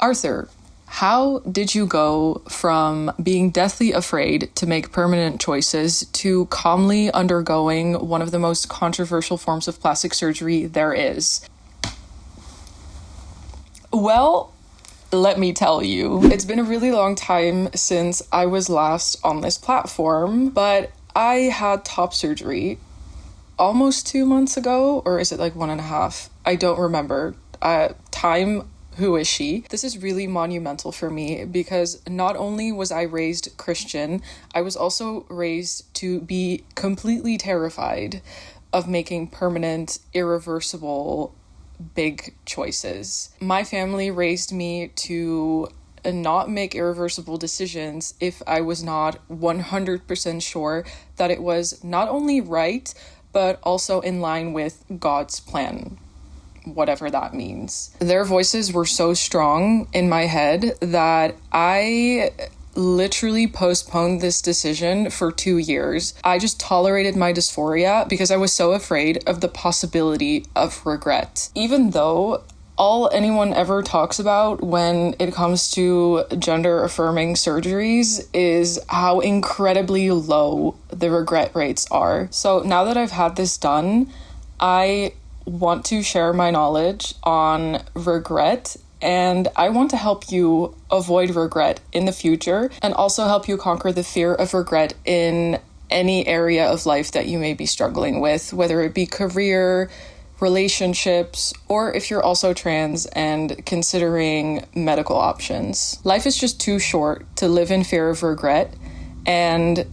Arthur, how did you go from being deathly afraid to make permanent choices to calmly undergoing one of the most controversial forms of plastic surgery there is? Well, let me tell you, it's been a really long time since I was last on this platform, but I had top surgery almost 2 months ago, or is it like 1.5? I don't remember. Who is she? This is really monumental for me because not only was I raised Christian, I was also raised to be completely terrified of making permanent, irreversible, big choices. My family raised me to not make irreversible decisions if I was not 100% sure that it was not only right, but also in line with God's plan. Whatever that means. Their voices were so strong in my head that I literally postponed this decision for 2 years. I just tolerated my dysphoria because I was so afraid of the possibility of regret. Even though all anyone ever talks about when it comes to gender affirming surgeries is how incredibly low the regret rates are. So now that I've had this done, I want to share my knowledge on regret, and I want to help you avoid regret in the future and also help you conquer the fear of regret in any area of life that you may be struggling with, whether it be career, relationships, or if you're also trans and considering medical options. Life is just too short to live in fear of regret, and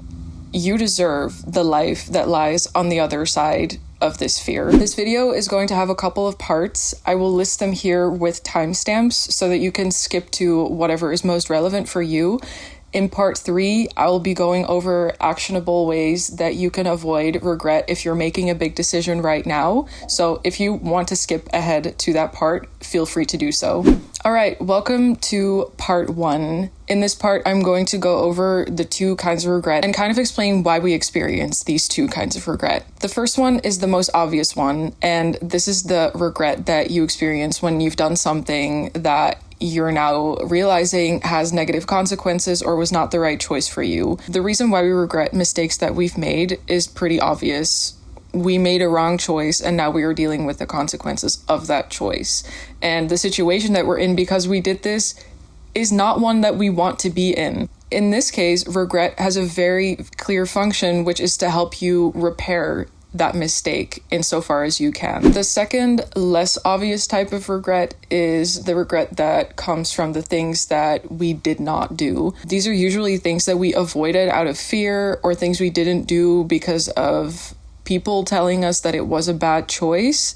you deserve the life that lies on the other side of this fear. This video is going to have a couple of parts. I will list them here with timestamps so that you can skip to whatever is most relevant for you. In part 3, I will be going over actionable ways that you can avoid regret if you're making a big decision right now. So if you want to skip ahead to that part, feel free to do so. All right, welcome to part 1. In this part, I'm going to go over the 2 kinds of regret and kind of explain why we experience these 2 kinds of regret. The first one is the most obvious one, and this is the regret that you experience when you've done something that you're now realizing has negative consequences or was not the right choice for you. The reason why we regret mistakes that we've made is pretty obvious. We made a wrong choice and now we are dealing with the consequences of that choice. And the situation that we're in because we did this is not one that we want to be in. In this case, regret has a very clear function, which is to help you repair that mistake insofar as you can. The second, less obvious type of regret is the regret that comes from the things that we did not do. These are usually things that we avoided out of fear or things we didn't do because of people telling us that it was a bad choice.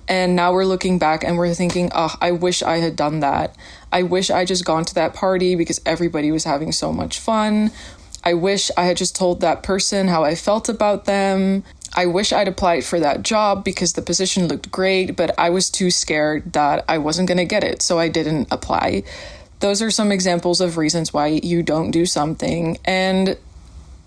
And now we're looking back and we're thinking, oh, I wish I had done that. I wish I just gone to that party because everybody was having so much fun. I wish I had just told that person how I felt about them. I wish I'd applied for that job because the position looked great, but I was too scared that I wasn't going to get it, so I didn't apply. Those are some examples of reasons why you don't do something, and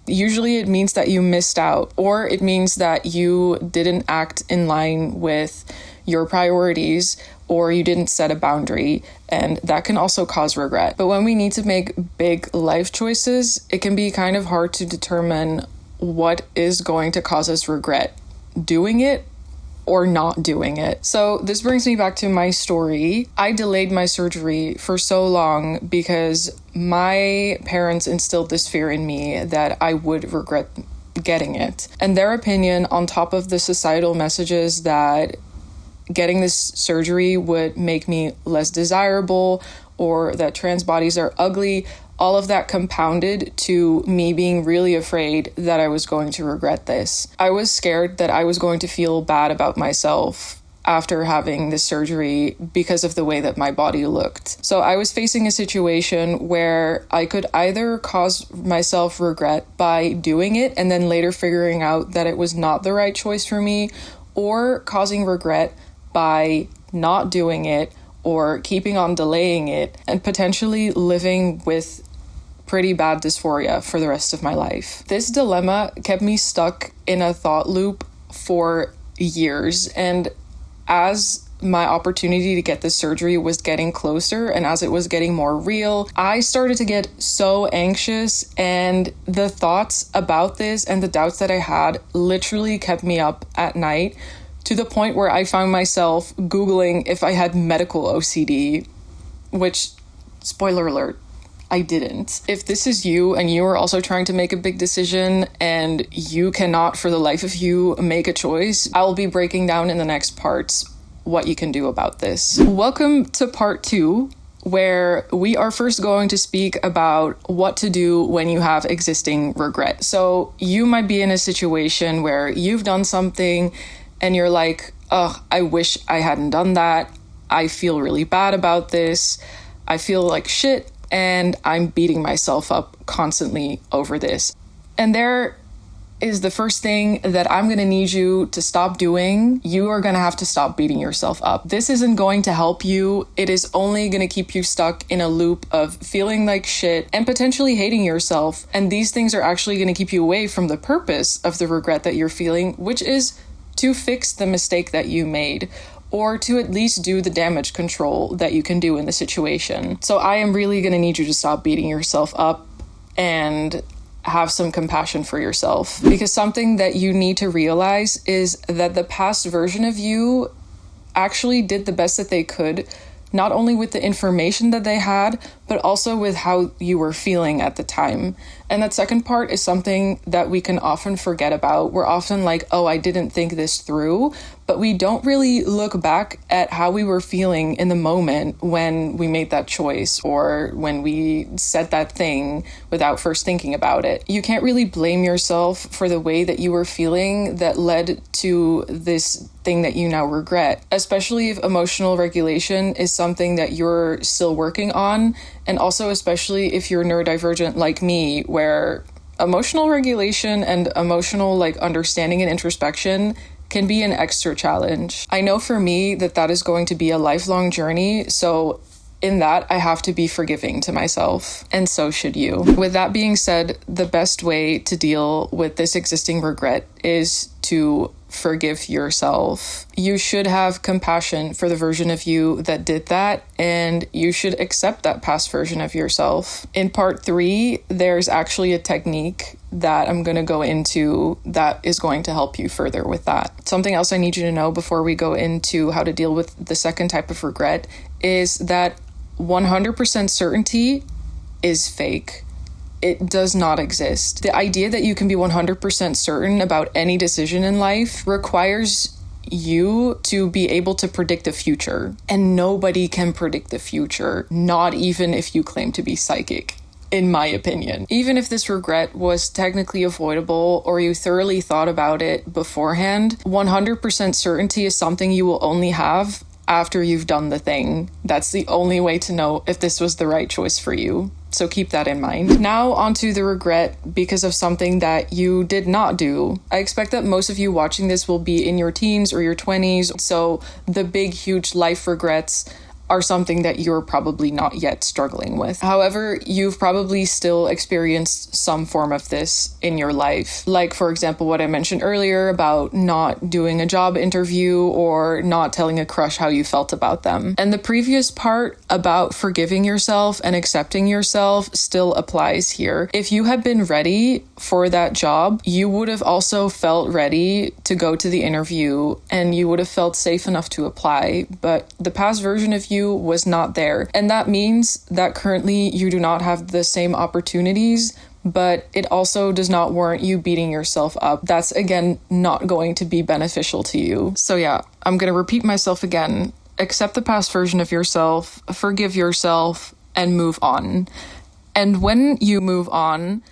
usually it means that you missed out, or it means that you didn't act in line with your priorities, or you didn't set a boundary, and that can also cause regret. But when we need to make big life choices, it can be kind of hard to determine what is going to cause us regret, doing it or not doing it. So this brings me back to my story. I delayed my surgery for so long because my parents instilled this fear in me that I would regret getting it. And their opinion, on top of the societal messages that getting this surgery would make me less desirable or that trans bodies are ugly, all of that compounded to me being really afraid that I was going to regret this. I was scared that I was going to feel bad about myself after having this surgery because of the way that my body looked. So I was facing a situation where I could either cause myself regret by doing it and then later figuring out that it was not the right choice for me, or causing regret by not doing it or keeping on delaying it and potentially living with pretty bad dysphoria for the rest of my life. This dilemma kept me stuck in a thought loop for years, and as my opportunity to get this surgery was getting closer, and as it was getting more real, I started to get so anxious, and the thoughts about this and the doubts that I had literally kept me up at night, to the point where I found myself Googling if I had medical OCD, which, spoiler alert, I didn't. If this is you and you are also trying to make a big decision and you cannot for the life of you make a choice, I will be breaking down in the next parts what you can do about this. Welcome to part 2, where we are first going to speak about what to do when you have existing regret. So you might be in a situation where you've done something and you're like, oh, I wish I hadn't done that. I feel really bad about this. I feel like shit. And I'm beating myself up constantly over this. And there is the first thing that I'm going to need you to stop doing. You are going to have to stop beating yourself up. This isn't going to help you. It is only going to keep you stuck in a loop of feeling like shit and potentially hating yourself. And these things are actually going to keep you away from the purpose of the regret that you're feeling, which is to fix the mistake that you made, or to at least do the damage control that you can do in the situation. So I am really going to need you to stop beating yourself up and have some compassion for yourself. Because something that you need to realize is that the past version of you actually did the best that they could, not only with the information that they had, but also with how you were feeling at the time. And that second part is something that we can often forget about. We're often like, oh, I didn't think this through, but we don't really look back at how we were feeling in the moment when we made that choice or when we said that thing without first thinking about it. You can't really blame yourself for the way that you were feeling that led to this thing that you now regret, especially if emotional regulation is something that you're still working on. And also, especially if you're neurodivergent like me, where emotional regulation and emotional understanding and introspection can be an extra challenge. I know for me that is going to be a lifelong journey. So in that, I have to be forgiving to myself, and so should you. With that being said, the best way to deal with this existing regret is to forgive yourself. You should have compassion for the version of you that did that, and you should accept that past version of yourself. In part 3, there's actually a technique that I'm going to go into that is going to help you further with that. Something else I need you to know before we go into how to deal with the second type of regret is that 100% certainty is fake. It does not exist. The idea that you can be 100% certain about any decision in life requires you to be able to predict the future. And nobody can predict the future, not even if you claim to be psychic, in my opinion. Even if this regret was technically avoidable or you thoroughly thought about it beforehand, 100% certainty is something you will only have after you've done the thing. That's the only way to know if this was the right choice for you. So keep that in mind. Now onto the regret because of something that you did not do. I expect that most of you watching this will be in your teens or your 20s. So the big, huge life regrets are something that you're probably not yet struggling with. However, you've probably still experienced some form of this in your life. Like, for example, what I mentioned earlier about not doing a job interview or not telling a crush how you felt about them. And the previous part about forgiving yourself and accepting yourself still applies here. If you had been ready for that job, you would have also felt ready to go to the interview and you would have felt safe enough to apply. But the past version of you was not there. And that means that currently you do not have the same opportunities, but it also does not warrant you beating yourself up. That's, again, not going to be beneficial to you. So yeah, I'm going to repeat myself again. Accept the past version of yourself, forgive yourself, and move on. And when you move on,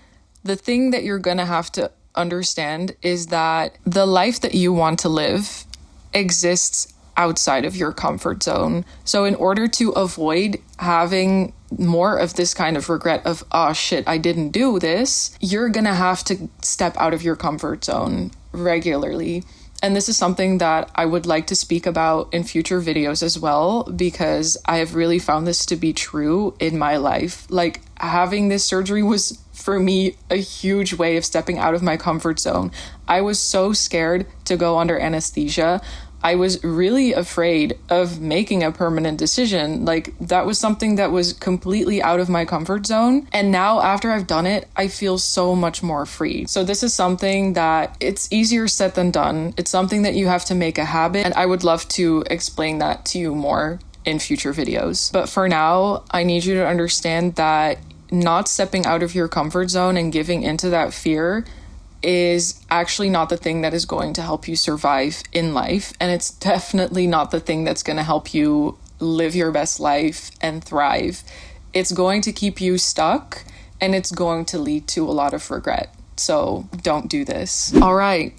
the thing that you're going to have to understand is that the life that you want to live exists outside of your comfort zone. So in order to avoid having more of this kind of regret of, oh shit, I didn't do this, you're gonna have to step out of your comfort zone regularly. And this is something that I would like to speak about in future videos as well, because I have really found this to be true in my life. Like, having this surgery was, for me, a huge way of stepping out of my comfort zone. I was so scared to go under anesthesia. I was really afraid of making a permanent decision. Like, that was something that was completely out of my comfort zone. And now after I've done it, I feel so much more free. So this is something that it's easier said than done. It's something that you have to make a habit. And I would love to explain that to you more in future videos. But for now, I need you to understand that not stepping out of your comfort zone and giving into that fear is actually not the thing that is going to help you survive in life. And it's definitely not the thing that's going to help you live your best life and thrive. It's going to keep you stuck, and it's going to lead to a lot of regret. So don't do this. All right.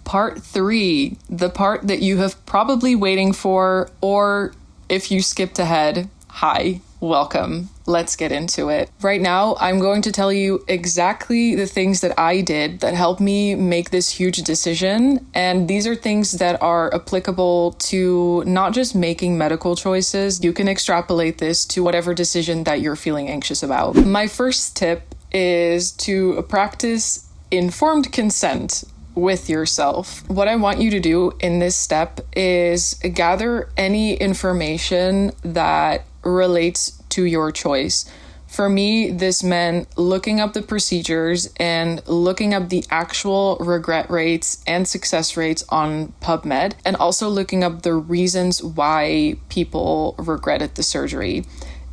Part 3, the part that you have probably waiting for, or if you skipped ahead, hi, welcome. Let's get into it. Right now, I'm going to tell you exactly the things that I did that helped me make this huge decision. And these are things that are applicable to not just making medical choices. You can extrapolate this to whatever decision that you're feeling anxious about. My first tip is to practice informed consent with yourself. What I want you to do in this step is gather any information that relates to your choice. For me, this meant looking up the procedures and looking up the actual regret rates and success rates on PubMed, and also looking up the reasons why people regretted the surgery.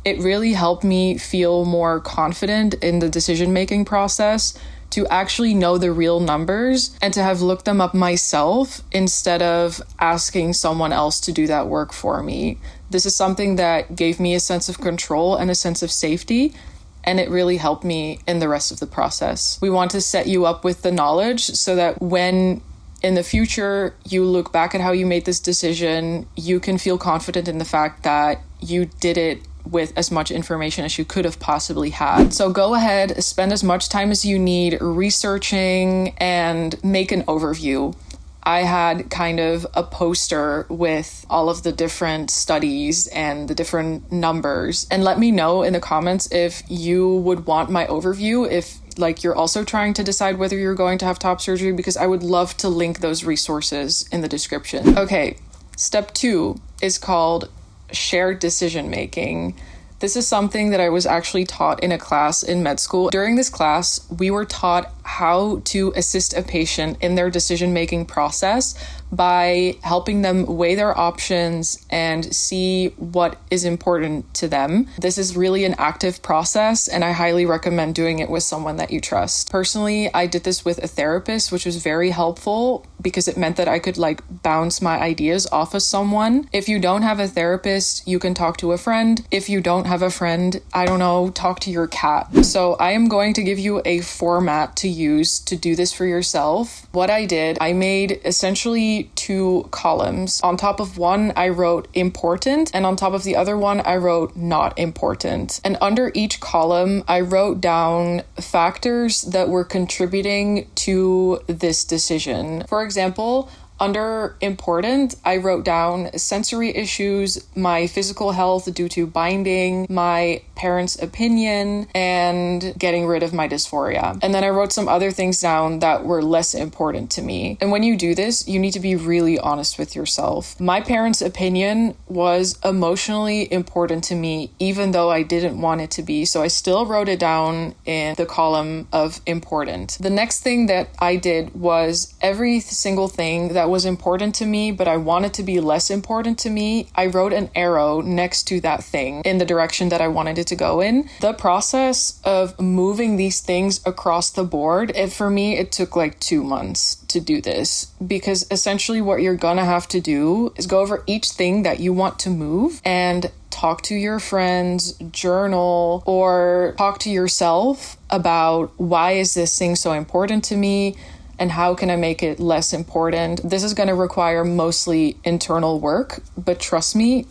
It really helped me feel more confident in the decision-making process, to actually know the real numbers and to have looked them up myself instead of asking someone else to do that work for me. This is something that gave me a sense of control and a sense of safety, and it really helped me in the rest of the process. We want to set you up with the knowledge so that when in the future you look back at how you made this decision, you can feel confident in the fact that you did it with as much information as you could have possibly had. So go ahead, spend as much time as you need researching and make an overview. I had kind of a poster with all of the different studies and the different numbers. And let me know in the comments if you would want my overview, if like you're also trying to decide whether you're going to have top surgery, because I would love to link those resources in the description. Okay, step 2 is called shared decision making. This is something that I was actually taught in a class in med school. During this class, we were taught how to assist a patient in their decision-making process by helping them weigh their options and see what is important to them. This is really an active process, and I highly recommend doing it with someone that you trust. Personally, I did this with a therapist, which was very helpful because it meant that I could bounce my ideas off of someone. If you don't have a therapist, you can talk to a friend. If you don't have a friend, I don't know, talk to your cat. So I am going to give you a format to use to do this for yourself. What I did, I made essentially 2 columns. On top of one, I wrote important, and on top of the other one, I wrote not important. And under each column, I wrote down factors that were contributing to this decision. For example, under important, I wrote down sensory issues, my physical health due to binding, my parents' opinion, and getting rid of my dysphoria. And then I wrote some other things down that were less important to me. And when you do this, you need to be really honest with yourself. My parents' opinion was emotionally important to me, even though I didn't want it to be. So I still wrote it down in the column of important. The next thing that I did was every single thing that was important to me, but I wanted to be less important to me, I wrote an arrow next to that thing in the direction that I wanted it to go in. The process of moving these things across the board, for me, it took 2 months to do this, because essentially what you're gonna have to do is go over each thing that you want to move and talk to your friends, journal, or talk to yourself about why is this thing so important to me and how can I make it less important. This is going to require mostly internal work, but trust me,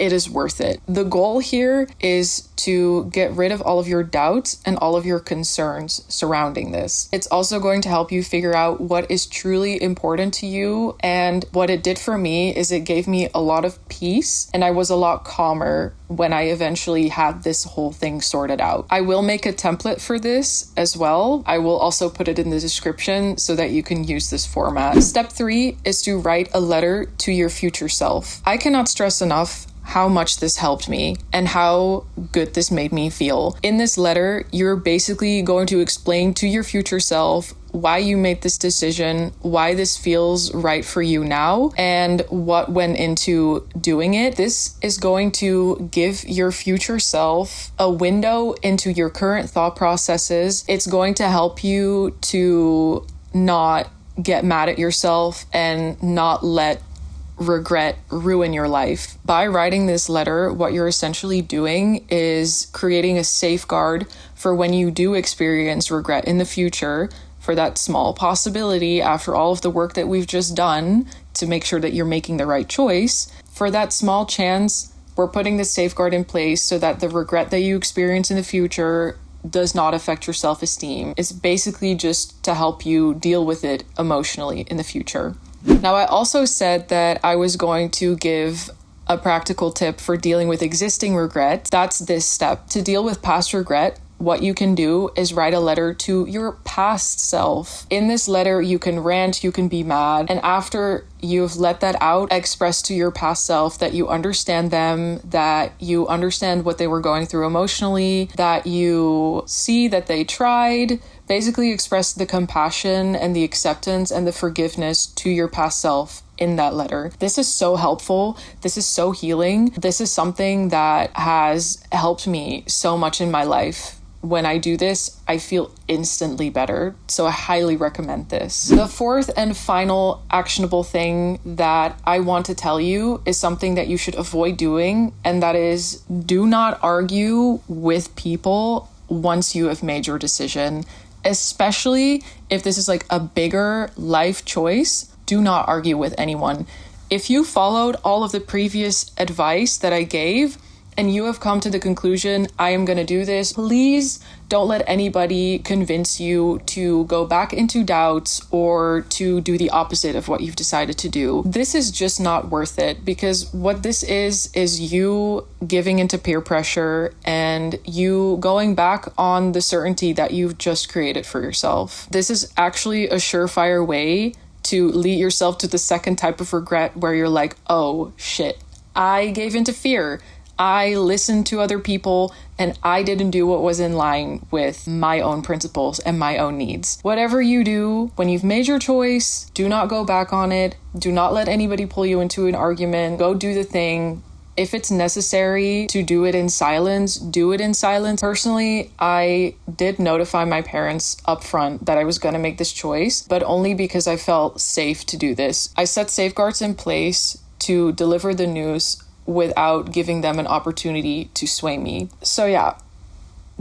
it is worth it. The goal here is to get rid of all of your doubts and all of your concerns surrounding this. It's also going to help you figure out what is truly important to you. And what it did for me is it gave me a lot of peace, and I was a lot calmer when I eventually had this whole thing sorted out. I will make a template for this as well. I will also put it in the description so that you can use this format. Step 3 is to write a letter to your future self. I cannot stress enough how much this helped me and how good this made me feel. In this letter, you're basically going to explain to your future self why you made this decision, why this feels right for you now, and what went into doing it. This is going to give your future self a window into your current thought processes. It's going to help you to not get mad at yourself and not let regret ruin your life. By writing this letter, what you're essentially doing is creating a safeguard for when you do experience regret in the future, for that small possibility after all of the work that we've just done to make sure that you're making the right choice. For that small chance, we're putting this safeguard in place so that the regret that you experience in the future does not affect your self-esteem. It's basically just to help you deal with it emotionally in the future. Now, I also said that I was going to give a practical tip for dealing with existing regret. That's this step. To deal with past regret, what you can do is write a letter to your past self. In this letter, you can rant, you can be mad, and after you've let that out, express to your past self that you understand them, that you understand what they were going through emotionally, that you see that they tried. Basically express the compassion and the acceptance and the forgiveness to your past self in that letter. This is so helpful. This is so healing. This is something that has helped me so much in my life. When I do this, I feel instantly better. So I highly recommend this. The fourth and final actionable thing that I want to tell you is something that you should avoid doing, and that is, do not argue with people once you have made your decision. Especially if this is like a bigger life choice, do not argue with anyone. If you followed all of the previous advice that I gave and you have come to the conclusion, I am going to do this, please don't let anybody convince you to go back into doubts or to do the opposite of what you've decided to do. This is just not worth it, because what this is you giving into peer pressure and you going back on the certainty that you've just created for yourself. This is actually a surefire way to lead yourself to the second type of regret where you're like, oh shit, I gave into fear. I listened to other people and I didn't do what was in line with my own principles and my own needs. Whatever you do, when you've made your choice, do not go back on it. Do not let anybody pull you into an argument. Go do the thing. If it's necessary to do it in silence, do it in silence. Personally, I did notify my parents up front that I was going to make this choice, but only because I felt safe to do this. I set safeguards in place to deliver the news without giving them an opportunity to sway me. So yeah,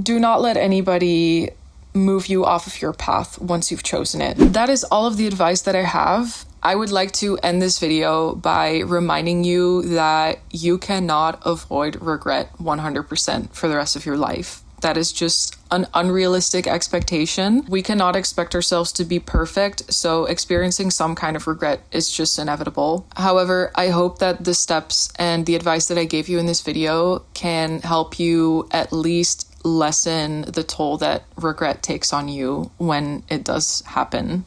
do not let anybody move you off of your path once you've chosen it. That is all of the advice that I have. I would like to end this video by reminding you that you cannot avoid regret 100% for the rest of your life. That is just an unrealistic expectation. We cannot expect ourselves to be perfect, so experiencing some kind of regret is just inevitable. However, I hope that the steps and the advice that I gave you in this video can help you at least lessen the toll that regret takes on you when it does happen.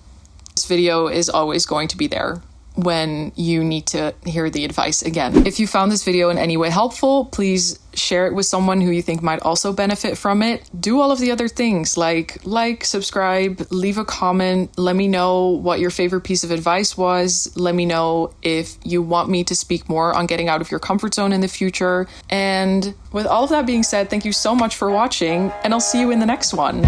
This video is always going to be there when you need to hear the advice again. If you found this video in any way helpful, please share it with someone who you think might also benefit from it. Do all of the other things like, subscribe, leave a comment, let me know what your favorite piece of advice was. Let me know if you want me to speak more on getting out of your comfort zone in the future. And with all of that being said, thank you so much for watching, and I'll see you in the next one.